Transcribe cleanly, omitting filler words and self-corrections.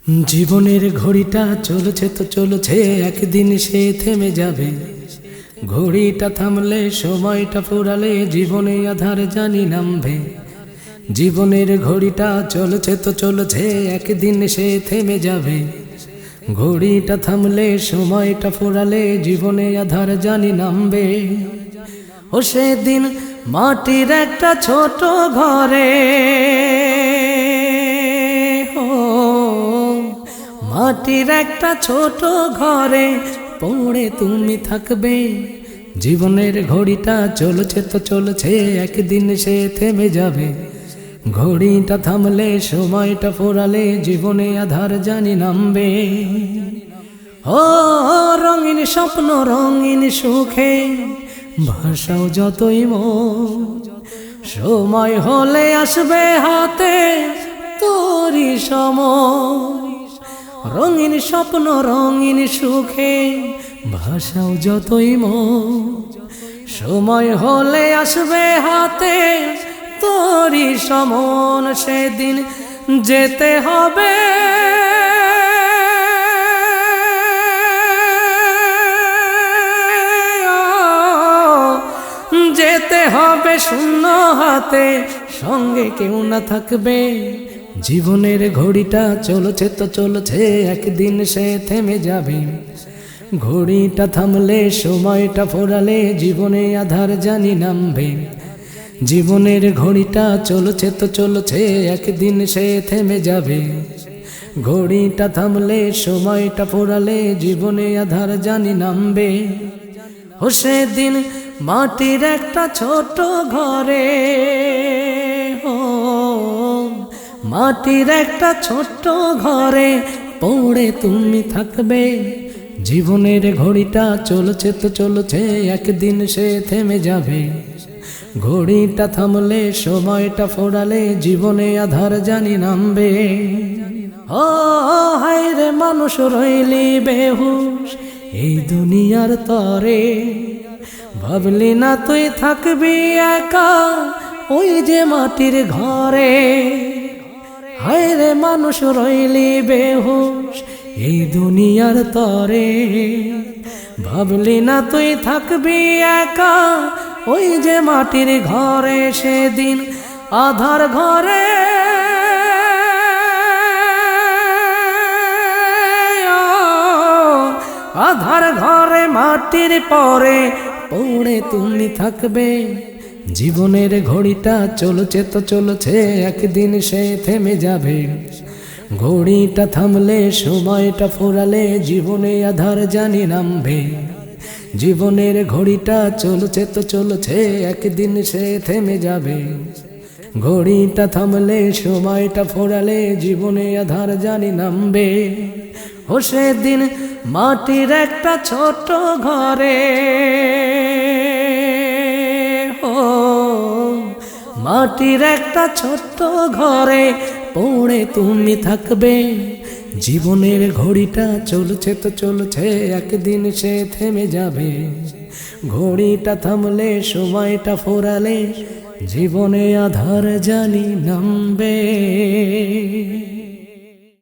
জীবনের ঘড়িটা চলছে তো চলছে, একদিন সে থেমে যাবে। ঘড়িটা থামলে, সময়টা ফুরালে, জীবনে আধার জানি নামবে। জীবনের ঘড়িটা চলছে তো চলছে, একদিন সে থেমে যাবে। ঘড়িটা থামলে, সময়টা ফুরালে, জীবনে আধার জানি নামবে। ও সেদিন মাটির একটা ছোট ঘরে, মাটির একটা ছোট ঘরে পড়ে তুমি থাকবে। জীবনের ঘড়িটা চলছে তো চলছে, একদিন সে থেমে যাবে। ঘড়িটা থামলে, সময়টা ফুরালে, জীবনে আধার জানি নামবে। ও রঙিন স্বপ্ন, রঙিন সুখে ভাষাও যতই সময় হলে আসবে হাতে তোরই সময়। রঙিন স্বপ্ন, রঙিন সুখে ভাষাও যতই সময় হলে আসবে হাতে তোরই সমন। সেদিন যেতে হবে, যেতে হবে শূন্য হাতে, সঙ্গে কেউ না থাকবে। জীবনের ঘড়িটা চলছে তো চলছে, একদিন সে থেমে যাবে। ঘড়িটা থামলে, সময়টা ফুরালে, জীবনে আধার জানি নামবে। জীবনের ঘড়িটা চলছে তো চলছে, একদিন সে থেমে যাবে। ঘড়িটা থামলে, সময়টা ফুরালে, জীবনে আধার জানি নামবে। ও সেদিন মাটির একটা ছোট ঘরে, মাটির একটা ছোট্ট ঘরে পড়ে তুমি থাকবে। জীবনের ঘড়িটা চলছে তো চলছে, একদিন সে থেমে যাবে। ঘড়িটা থামলে, সময়টা ফুরালে, জীবনে আধার জানি নামবে। ও হায় রে মানুষ রইলি বেহুশ এই দুনিয়ার তরে, ভাবলি না তুই থাকবি একা ওই যে মাটির ঘরে। হায় রে মানুষ রইলি বেহুশ এই দুনিয়ার তরে, ভাবলি না তুই থাকবি একা ওই যে মাটির ঘরে। সেদিন আধার ঘরে, আধার ঘরে মাটির পরে পড়ে তুমি থাকবে। জীবনের ঘড়িটা চলছে তো চলছে, একদিন সে থেমে যাবে। ঘড়িটা থামলে, সময়টা ফুরালে, জীবনে আধার জানি নামবে। জীবনের ঘড়িটা চলছে তো চলছে, একদিন সে থেমে যাবে। ঘড়িটা থামলে, সময়টা ফুরালে, জীবনে আধার জানি নামবে। ও সেদিন মাটির একটা ছোট ঘরে, মাটির একটা ছোট্ট ঘরে পড়ে তুমি থাকবে। জীবনের ঘড়িটা চলছে তো চলছে, একদিন সে থেমে যাবে। ঘড়িটা থামলে, সময়টা ফুরালে, জীবনে আধার জানি নামবে।